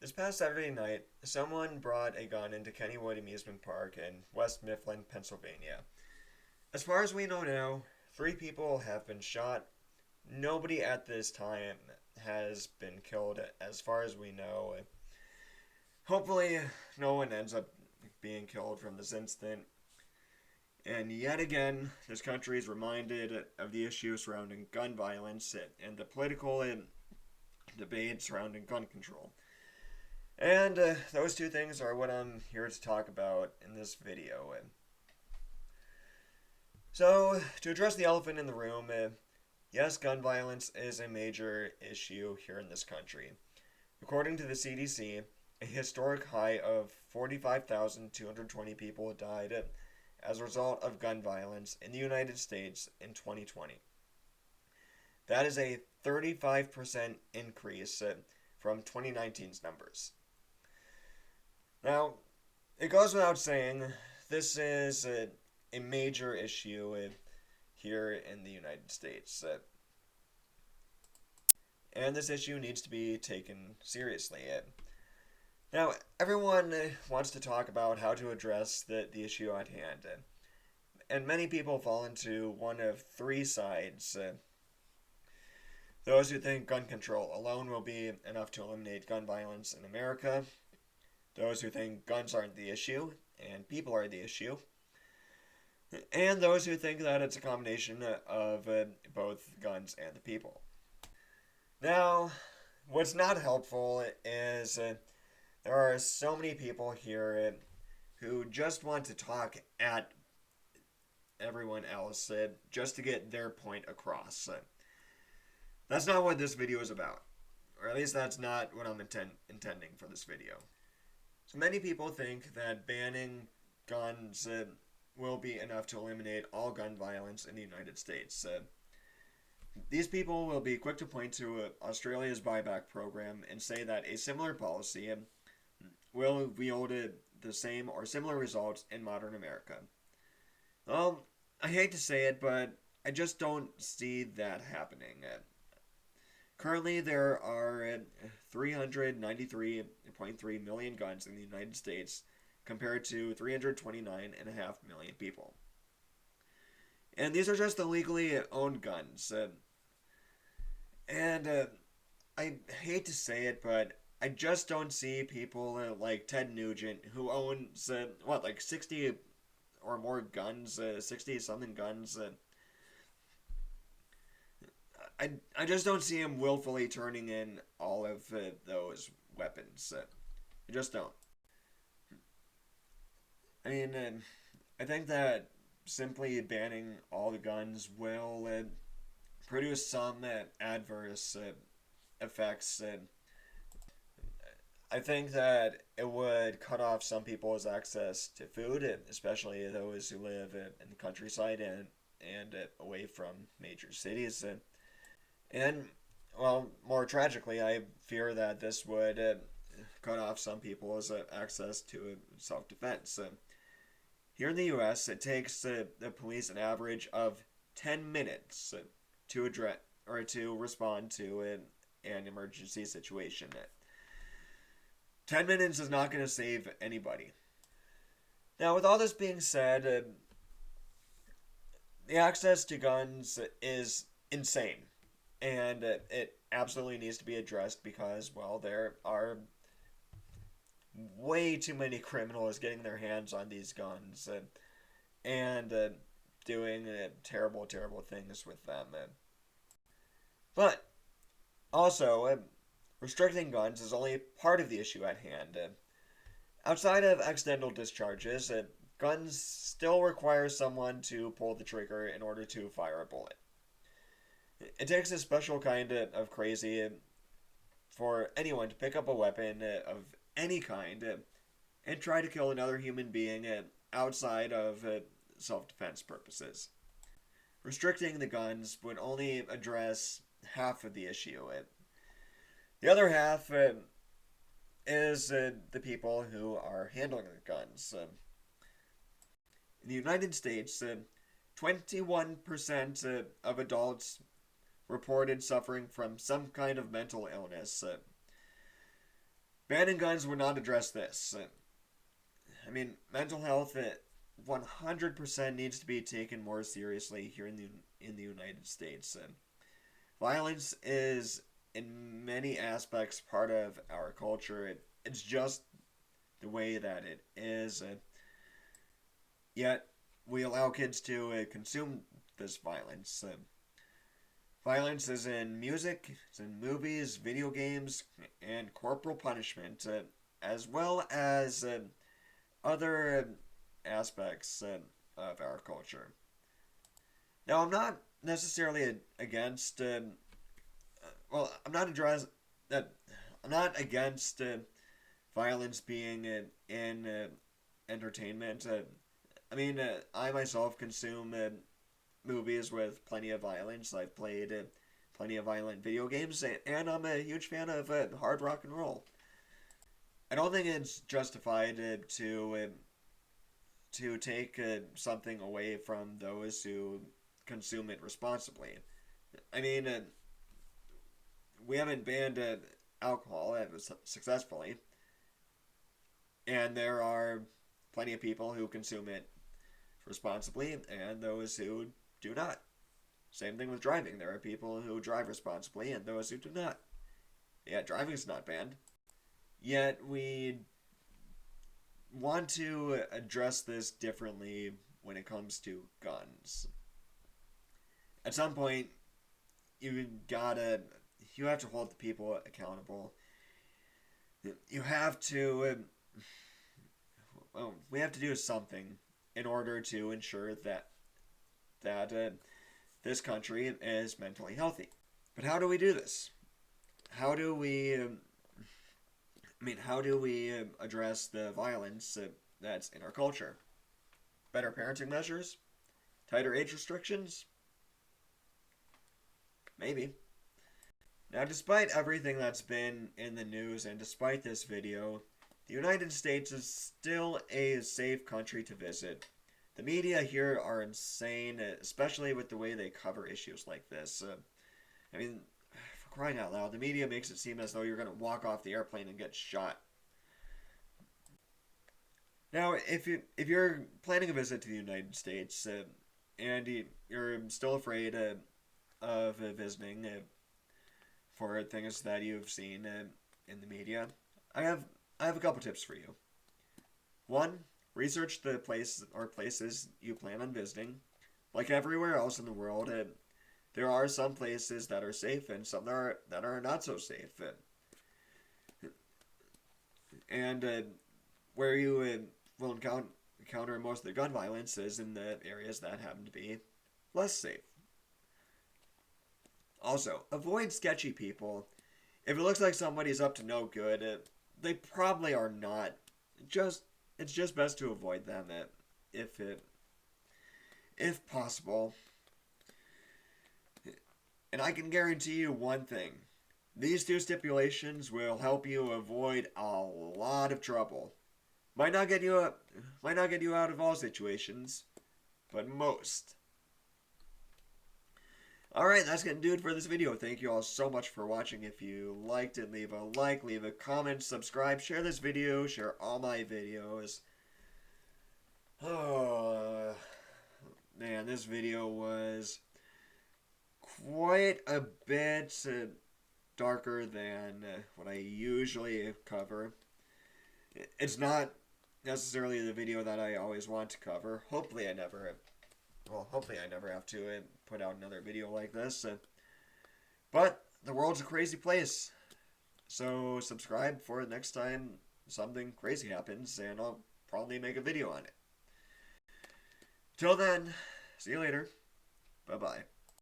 This past Saturday night, someone brought a gun into Kennywood amusement park in West Mifflin, Pennsylvania. As far as we know now, three people have been shot. Nobody at this time has been killed, as far as we know. Hopefully, no one ends up being killed from this incident. And yet again, this country is reminded of the issue surrounding gun violence and the political debate surrounding gun control. And those two things are what I'm here to talk about in this video. So, to address the elephant in the room, yes, gun violence is a major issue here in this country. According to the CDC, a historic high of 45,220 people died as a result of gun violence in the United States in 2020. That is a 35% increase from 2019's numbers. Now, it goes without saying, this is a major issue here in the United States. And this issue needs to be taken seriously. Now, everyone wants to talk about how to address the issue at hand. And many people fall into one of three sides. Those who think gun control alone will be enough to eliminate gun violence in America. Those who think guns aren't the issue and people are the issue. And those who think that it's a combination of both guns and the people. Now, what's not helpful is there are so many people here who just want to talk at everyone else just to get their point across. That's not what this video is about. Or at least that's not what I'm intending for this video. So many people think that banning guns will be enough to eliminate all gun violence in the United States. These people will be quick to point to Australia's buyback program and say that a similar policy will yield the same or similar results in modern America. Well, I hate to say it, but I just don't see that happening. Currently, there are 393.3 million guns in the United States compared to 329.5 million people. And these are just the legally owned guns. I hate to say it, but I just don't see people like Ted Nugent, who owns, 60 or more guns, 60-something guns. I just don't see him willfully turning in all of those weapons. I just don't. I mean, I think that simply banning all the guns will produce some adverse effects. I think that it would cut off some people's access to food, especially those who live in the countryside and away from major cities. And, well, more tragically, I fear that this would cut off some people's access to self-defense. Here in the U.S., it takes the police an average of 10 minutes to address or to respond to an emergency situation. 10 minutes is not going to save anybody. Now, with all this being said, the access to guns is insane. And it absolutely needs to be addressed because, well, there are way too many criminals getting their hands on these guns and doing terrible, terrible things with them. But also, restricting guns is only part of the issue at hand. Outside of accidental discharges, guns still require someone to pull the trigger in order to fire a bullet. It takes a special kind of crazy for anyone to pick up a weapon of any kind and try to kill another human being outside of self-defense purposes. Restricting the guns would only address half of the issue. The other half is the people who are handling the guns. In the United States, 21% of adults reported suffering from some kind of mental illness. Banning guns would not address this. I mean, mental health 100% needs to be taken more seriously here in the United States. Violence is, in many aspects, part of our culture. It's just the way that it is. Yet, we allow kids to consume this violence. Violence is in music, it's in movies, video games, and corporal punishment, as well as other aspects of our culture. Now, I'm not necessarily against. I'm not I'm not against violence being in entertainment. I myself consume movies with plenty of violence. I've played plenty of violent video games, and I'm a huge fan of hard rock and roll. I don't think it's justified to take something away from those who consume it responsibly. I mean, we haven't banned alcohol successfully, and there are plenty of people who consume it responsibly and those who do not. Same thing with driving. There are people who drive responsibly and those who do not. Yeah, driving is not banned. Yet we want to address this differently when it comes to guns. At some point, you have to hold the people accountable. You have to, we have to do something in order to ensure that this country is mentally healthy. But how do we do this? How do we address the violence that's in our culture? Better parenting measures? Tighter age restrictions? Maybe. Now, despite everything that's been in the news and despite this video, the United States is still a safe country to visit. The media here are insane, especially with the way they cover issues like this. For crying out loud, the media makes it seem as though you're going to walk off the airplane and get shot. Now, if you're planning a visit to the United States and you're still afraid of visiting for things that you've seen in the media, I have a couple tips for you. One, research the place or places you plan on visiting. Like everywhere else in the world, there are some places that are safe and some that are not so safe. And where you will encounter most of the gun violence is in the areas that happen to be less safe. Also, avoid sketchy people. If it looks like somebody's up to no good, they probably are not. It's just best to avoid them if possible. And I can guarantee you one thing. These two stipulations will help you avoid a lot of trouble. Might not get you out of all situations, but most. Alright, that's going to do it for this video. Thank you all so much for watching. If you liked it, leave a like, leave a comment, subscribe, share this video, share all my videos. Oh, man, this video was quite a bit darker than what I usually cover. It's not necessarily the video that I always want to cover. Hopefully I never have to put out another video like this. But the world's a crazy place. So subscribe for next time something crazy happens, and I'll probably make a video on it. Till then, see you later. Bye-bye.